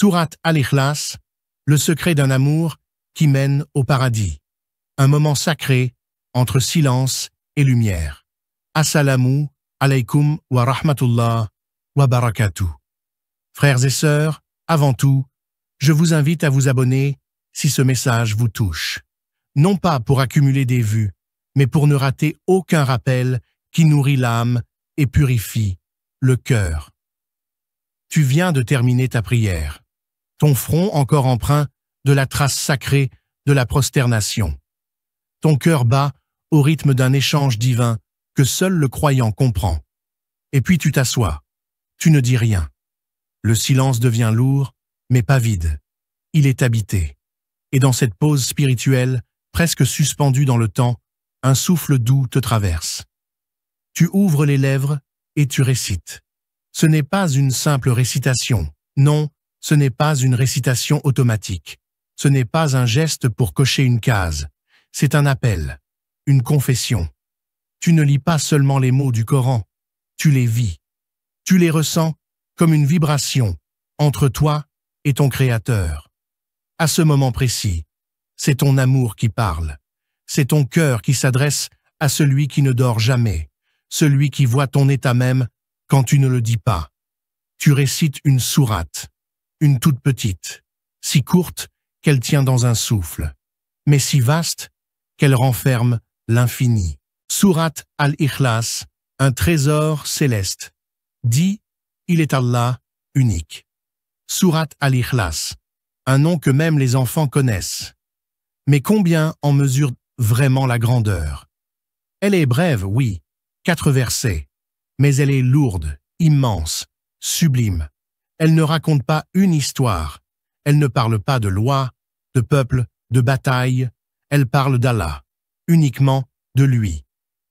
Sourate Al-Ikhlas, le secret d'un amour qui mène au paradis. Un moment sacré entre silence et lumière. Assalamu alaykum wa rahmatullah wa barakatuh. Frères et sœurs, avant tout, je vous invite à vous abonner si ce message vous touche. Non pas pour accumuler des vues, mais pour ne rater aucun rappel qui nourrit l'âme et purifie le cœur. Tu viens de terminer ta prière, ton front encore empreint de la trace sacrée de la prosternation. Ton cœur bat au rythme d'un échange divin que seul le croyant comprend. Et puis tu t'assois, tu ne dis rien. Le silence devient lourd, mais pas vide. Il est habité. Et dans cette pause spirituelle, presque suspendue dans le temps, un souffle doux te traverse. Tu ouvres les lèvres et tu récites. Ce n'est pas une simple récitation. Non, ce n'est pas une récitation automatique. Ce n'est pas un geste pour cocher une case. C'est un appel, une confession. Tu ne lis pas seulement les mots du Coran, tu les vis. Tu les ressens comme une vibration entre toi et ton Créateur. À ce moment précis, c'est ton amour qui parle. C'est ton cœur qui s'adresse à celui qui ne dort jamais, celui qui voit ton état même quand tu ne le dis pas. Tu récites une sourate, une toute petite, si courte qu'elle tient dans un souffle, mais si vaste qu'elle renferme l'infini. Sourate Al-Ikhlas, un trésor céleste. Dit, il est Allah, unique. Sourate Al-Ikhlas, un nom que même les enfants connaissent. Mais combien en mesure vraiment la grandeur? Elle est brève, oui, 4 versets, mais elle est lourde, immense, sublime. Elle ne raconte pas une histoire. Elle ne parle pas de loi, de peuple, de bataille. Elle parle d'Allah, uniquement de lui,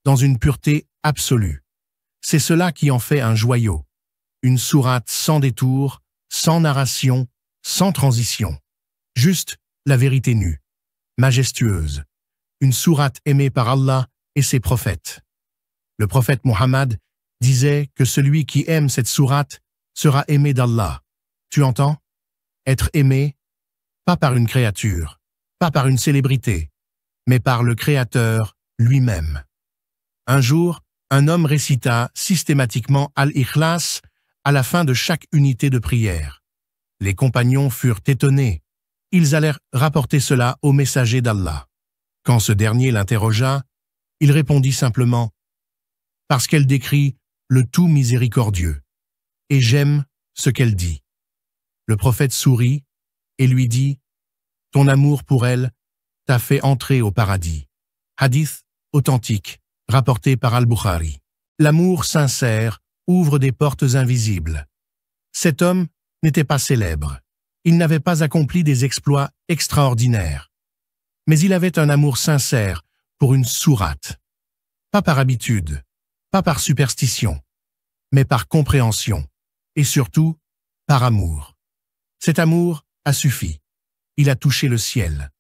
dans une pureté absolue. C'est cela qui en fait un joyau. Une sourate sans détour, sans narration, sans transition. Juste la vérité nue, majestueuse. Une sourate aimée par Allah et ses prophètes. Le prophète Muhammad disait que celui qui aime cette sourate sera aimé d'Allah. Tu entends? Être aimé, pas par une créature, pas par une célébrité, mais par le Créateur lui-même. Un jour, un homme récita systématiquement Al-Ikhlas à la fin de chaque unité de prière. Les compagnons furent étonnés. Ils allèrent rapporter cela au messager d'Allah. Quand ce dernier l'interrogea, il répondit simplement « Parce qu'elle décrit le tout miséricordieux, et j'aime ce qu'elle dit. » Le prophète sourit et lui dit « Ton amour pour elle t'a fait entrer au paradis. » Hadith authentique, rapporté par Al-Bukhari. L'amour sincère ouvre des portes invisibles. Cet homme n'était pas célèbre. Il n'avait pas accompli des exploits extraordinaires. Mais il avait un amour sincère pour une sourate. Pas par habitude, pas par superstition, mais par compréhension, et surtout par amour. Cet amour a suffi. Il a touché le ciel.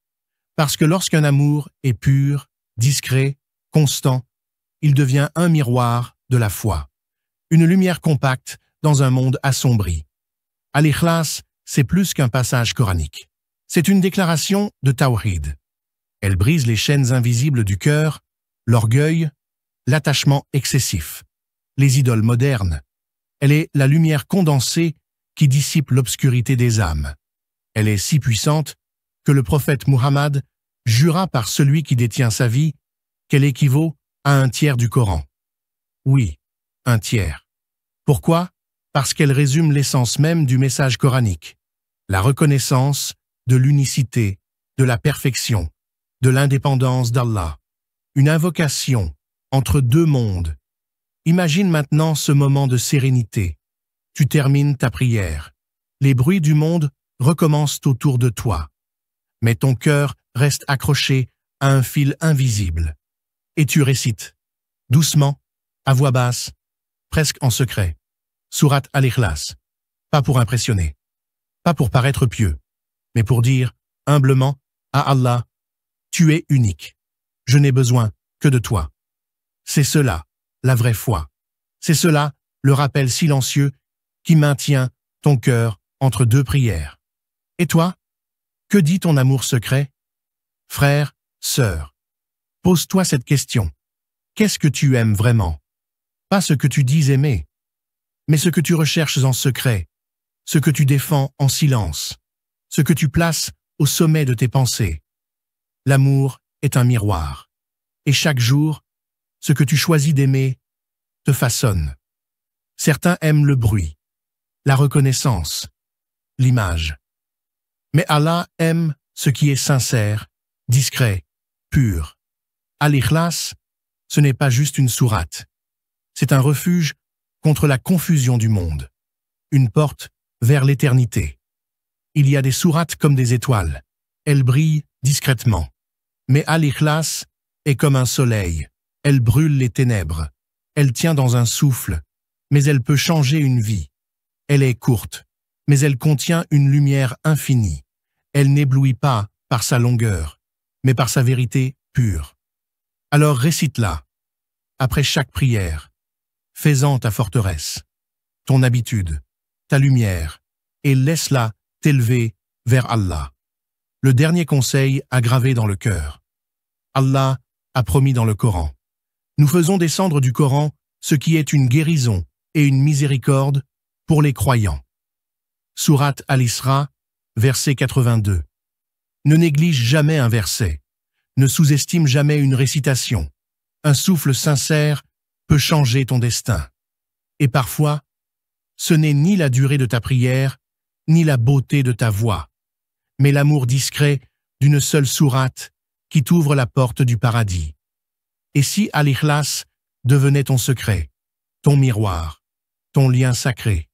Parce que lorsqu'un amour est pur, discret, constant, il devient un miroir de la foi, une lumière compacte dans un monde assombri. Al-Ikhlas, c'est plus qu'un passage coranique. C'est une déclaration de Tawhid. Elle brise les chaînes invisibles du cœur, l'orgueil, l'attachement excessif, les idoles modernes. Elle est la lumière condensée qui dissipe l'obscurité des âmes. Elle est si puissante que le prophète Muhammad jura par celui qui détient sa vie qu'elle équivaut à un tiers du Coran. Oui, un tiers. Pourquoi? Parce qu'elle résume l'essence même du message coranique, la reconnaissance de l'unicité, de la perfection, de l'indépendance d'Allah, une invocation entre deux mondes. Imagine maintenant ce moment de sérénité. Tu termines ta prière. Les bruits du monde recommencent autour de toi. Mais ton cœur reste accroché à un fil invisible. Et tu récites, doucement, à voix basse, presque en secret, Sourate Al-Ikhlas, pas pour impressionner, pas pour paraître pieux, mais pour dire humblement à Allah, tu es unique, je n'ai besoin que de toi. C'est cela, la vraie foi. C'est cela, le rappel silencieux qui maintient ton cœur entre deux prières. Et toi? Que dit ton amour secret? Frère, sœur, pose-toi cette question. Qu'est-ce que tu aimes vraiment? Pas ce que tu dis aimer, mais ce que tu recherches en secret, ce que tu défends en silence, ce que tu places au sommet de tes pensées. L'amour est un miroir, et chaque jour, ce que tu choisis d'aimer te façonne. Certains aiment le bruit, la reconnaissance, l'image. Mais Allah aime ce qui est sincère, discret, pur. Al-Ikhlas, ce n'est pas juste une sourate. C'est un refuge contre la confusion du monde, une porte vers l'éternité. Il y a des sourates comme des étoiles. Elles brillent discrètement. Mais Al-Ikhlas est comme un soleil. Elle brûle les ténèbres. Elle tient dans un souffle, mais elle peut changer une vie. Elle est courte, mais elle contient une lumière infinie. Elle n'éblouit pas par sa longueur, mais par sa vérité pure. Alors récite-la, après chaque prière, fais-en ta forteresse, ton habitude, ta lumière, et laisse-la t'élever vers Allah. Le dernier conseil à graver dans le cœur. Allah a promis dans le Coran. Nous faisons descendre du Coran ce qui est une guérison et une miséricorde pour les croyants. Sourate Al-Isra, verset 82. Ne néglige jamais un verset. Ne sous-estime jamais une récitation. Un souffle sincère peut changer ton destin. Et parfois, ce n'est ni la durée de ta prière, ni la beauté de ta voix, mais l'amour discret d'une seule sourate qui t'ouvre la porte du paradis. Et si Al-Ikhlas devenait ton secret, ton miroir, ton lien sacré,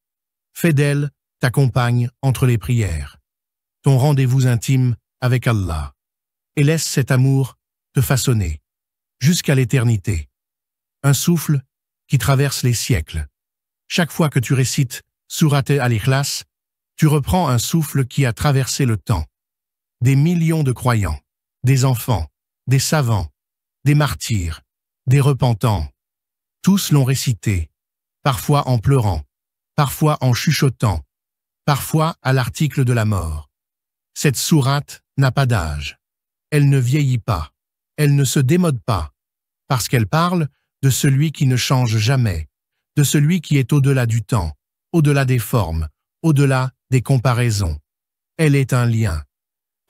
fais d'elle ta compagne entre les prières, ton rendez-vous intime avec Allah, et laisse cet amour te façonner, jusqu'à l'éternité. Un souffle qui traverse les siècles. Chaque fois que tu récites Sourate Al-Ikhlas, tu reprends un souffle qui a traversé le temps. Des millions de croyants, des enfants, des savants, des martyrs, des repentants. Tous l'ont récité, parfois en pleurant, parfois en chuchotant, parfois à l'article de la mort. Cette sourate n'a pas d'âge. Elle ne vieillit pas. Elle ne se démode pas, parce qu'elle parle de celui qui ne change jamais, de celui qui est au-delà du temps, au-delà des formes, au-delà des comparaisons. Elle est un lien,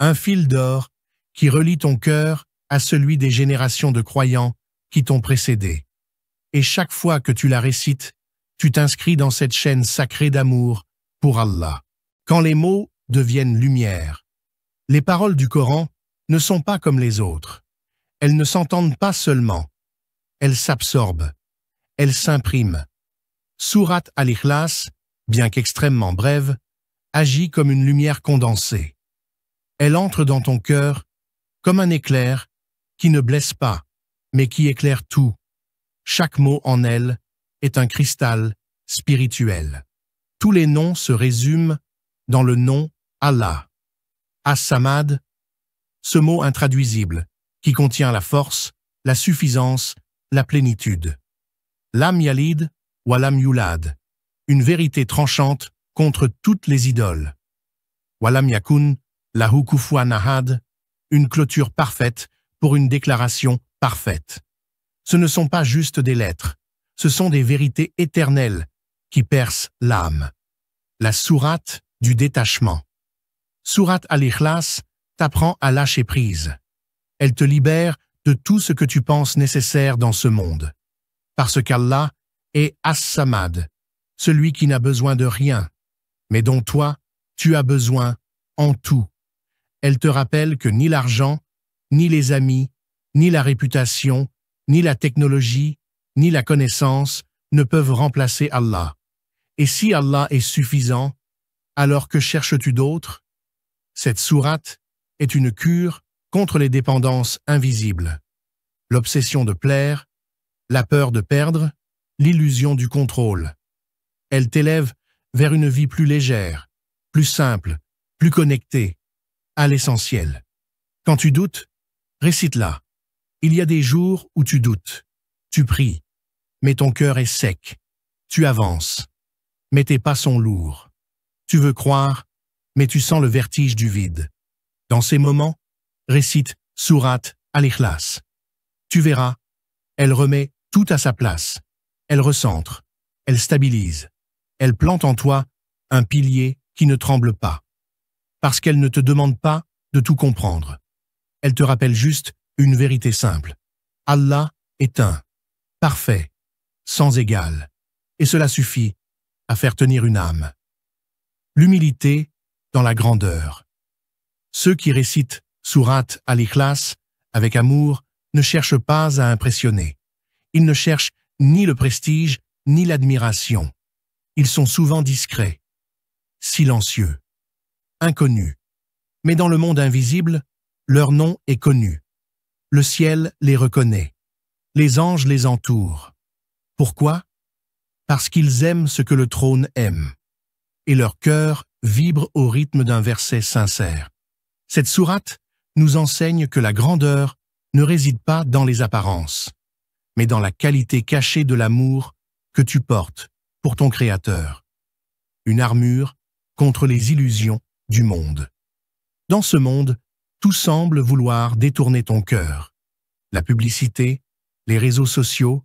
un fil d'or qui relie ton cœur à celui des générations de croyants qui t'ont précédé. Et chaque fois que tu la récites, tu t'inscris dans cette chaîne sacrée d'amour pour Allah. Quand les mots deviennent lumière, les paroles du Coran ne sont pas comme les autres. Elles ne s'entendent pas seulement. Elles s'absorbent. Elles s'impriment. Sourate Al-Ikhlas, bien qu'extrêmement brève, agit comme une lumière condensée. Elle entre dans ton cœur comme un éclair qui ne blesse pas, mais qui éclaire tout. Chaque mot en elle est un cristal spirituel. Tous les noms se résument dans le nom Allah. As-Samad, ce mot intraduisible, qui contient la force, la suffisance, la plénitude. Lam Yalid wa Lam Yulad, une vérité tranchante contre toutes les idoles. Wa Lam Yakun lahu kufuwan ahad, une clôture parfaite pour une déclaration parfaite. Ce ne sont pas juste des lettres, ce sont des vérités éternelles qui percent l'âme. La sourate du détachement. Sourate Al-Ikhlas t'apprend à lâcher prise. Elle te libère de tout ce que tu penses nécessaire dans ce monde. Parce qu'Allah est As-Samad, celui qui n'a besoin de rien, mais dont toi, tu as besoin en tout. Elle te rappelle que ni l'argent, ni les amis, ni la réputation, ni la technologie, ni la connaissance ne peuvent remplacer Allah. Et si Allah est suffisant, alors que cherches-tu d'autre? Cette sourate est une cure contre les dépendances invisibles. L'obsession de plaire, la peur de perdre, l'illusion du contrôle. Elle t'élève vers une vie plus légère, plus simple, plus connectée, à l'essentiel. Quand tu doutes, récite-la. Il y a des jours où tu doutes, tu pries, mais ton cœur est sec. Tu avances, mais tes pas sont lourds. Tu veux croire, mais tu sens le vertige du vide. Dans ces moments, récite Sourate Al-Ikhlas. Tu verras, elle remet tout à sa place. Elle recentre, elle stabilise, elle plante en toi un pilier qui ne tremble pas. Parce qu'elle ne te demande pas de tout comprendre. Elle te rappelle juste une vérité simple. Allah est un, parfait, sans égal. Et cela suffit à faire tenir une âme. L'humilité dans la grandeur. Ceux qui récitent Sourate Al-Ikhlas avec amour ne cherchent pas à impressionner. Ils ne cherchent ni le prestige ni l'admiration. Ils sont souvent discrets, silencieux, inconnus. Mais dans le monde invisible, leur nom est connu. Le ciel les reconnaît. Les anges les entourent. Pourquoi? Parce qu'ils aiment ce que le trône aime. Et leur cœur vibre au rythme d'un verset sincère. Cette sourate nous enseigne que la grandeur ne réside pas dans les apparences, mais dans la qualité cachée de l'amour que tu portes pour ton Créateur. Une armure contre les illusions du monde. Dans ce monde, tout semble vouloir détourner ton cœur. La publicité, les réseaux sociaux,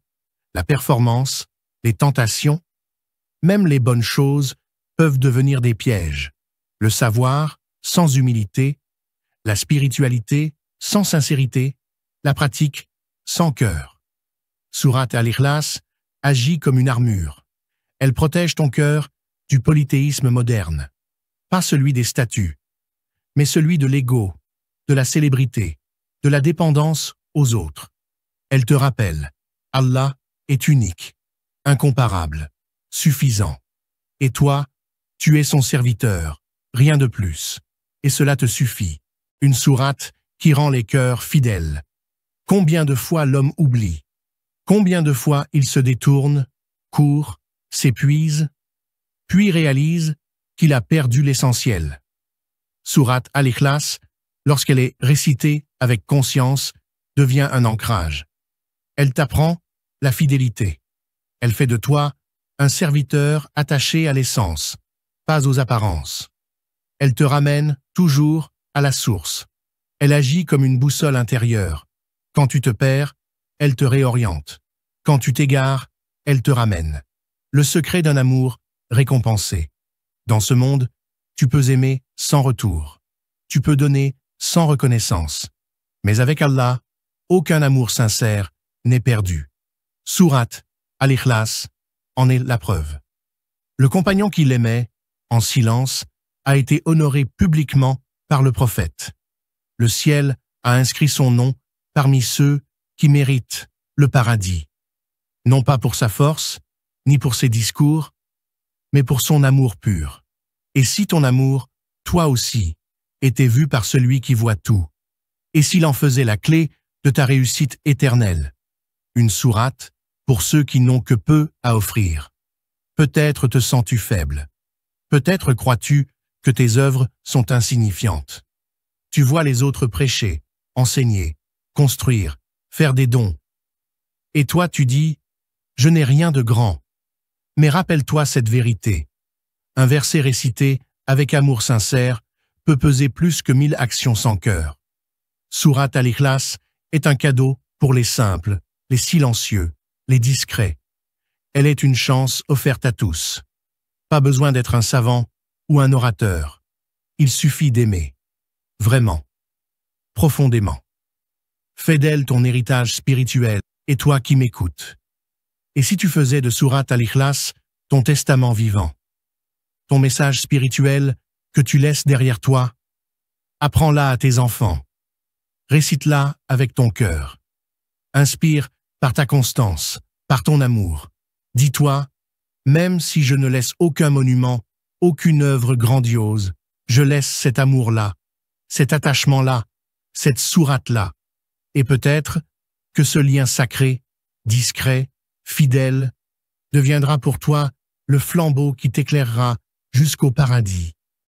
la performance, les tentations, même les bonnes choses peuvent devenir des pièges. Le savoir sans humilité, la spiritualité sans sincérité, la pratique sans cœur. Sourate Al-Ikhlas agit comme une armure. Elle protège ton cœur du polythéisme moderne, pas celui des statues, mais celui de l'ego, de la célébrité, de la dépendance aux autres. Elle te rappelle, Allah est unique, incomparable, suffisant. Et toi, tu es son serviteur, rien de plus. Et cela te suffit. Une sourate qui rend les cœurs fidèles. Combien de fois l'homme oublie? Combien de fois il se détourne, court, s'épuise, puis réalise qu'il a perdu l'essentiel. Sourate Al-Ikhlas, lorsqu'elle est récitée avec conscience, devient un ancrage. Elle t'apprend la fidélité. Elle fait de toi un serviteur attaché à l'essence, pas aux apparences. Elle te ramène toujours à la source. Elle agit comme une boussole intérieure. Quand tu te perds, elle te réoriente. Quand tu t'égares, elle te ramène. Le secret d'un amour récompensé. Dans ce monde, tu peux aimer sans retour. Tu peux donner sans reconnaissance. Mais avec Allah, aucun amour sincère n'est perdu. Sourate Al-Ikhlas en est la preuve. Le compagnon qui l'aimait, en silence, a été honoré publiquement par le prophète. Le ciel a inscrit son nom parmi ceux qui méritent le paradis. Non pas pour sa force, ni pour ses discours, mais pour son amour pur. Et si ton amour, toi aussi, était vu par celui qui voit tout, et s'il en faisait la clé de ta réussite éternelle, une sourate pour ceux qui n'ont que peu à offrir. Peut-être te sens-tu faible. Peut-être crois-tu que tes œuvres sont insignifiantes. Tu vois les autres prêcher, enseigner, construire, faire des dons. Et toi tu dis, je n'ai rien de grand. Mais rappelle-toi cette vérité. Un verset récité avec amour sincère peut peser plus que 1000 actions sans cœur. Sourate Al-Ikhlas est un cadeau pour les simples, les silencieux, les discrets. Elle est une chance offerte à tous. Pas besoin d'être un savant ou un orateur. Il suffit d'aimer. Vraiment. Profondément. Fais d'elle ton héritage spirituel, et toi qui m'écoutes. Et si tu faisais de Sourate Al-Ikhlas ton testament vivant, ton message spirituel que tu laisses derrière toi, apprends-la à tes enfants. Récite-la avec ton cœur. Inspire par ta constance, par ton amour. Dis-toi, même si je ne laisse aucun monument, aucune œuvre grandiose, je laisse cet amour-là, cet attachement-là, cette sourate-là. Et peut-être que ce lien sacré, discret, fidèle, deviendra pour toi le flambeau qui t'éclairera jusqu'au paradis.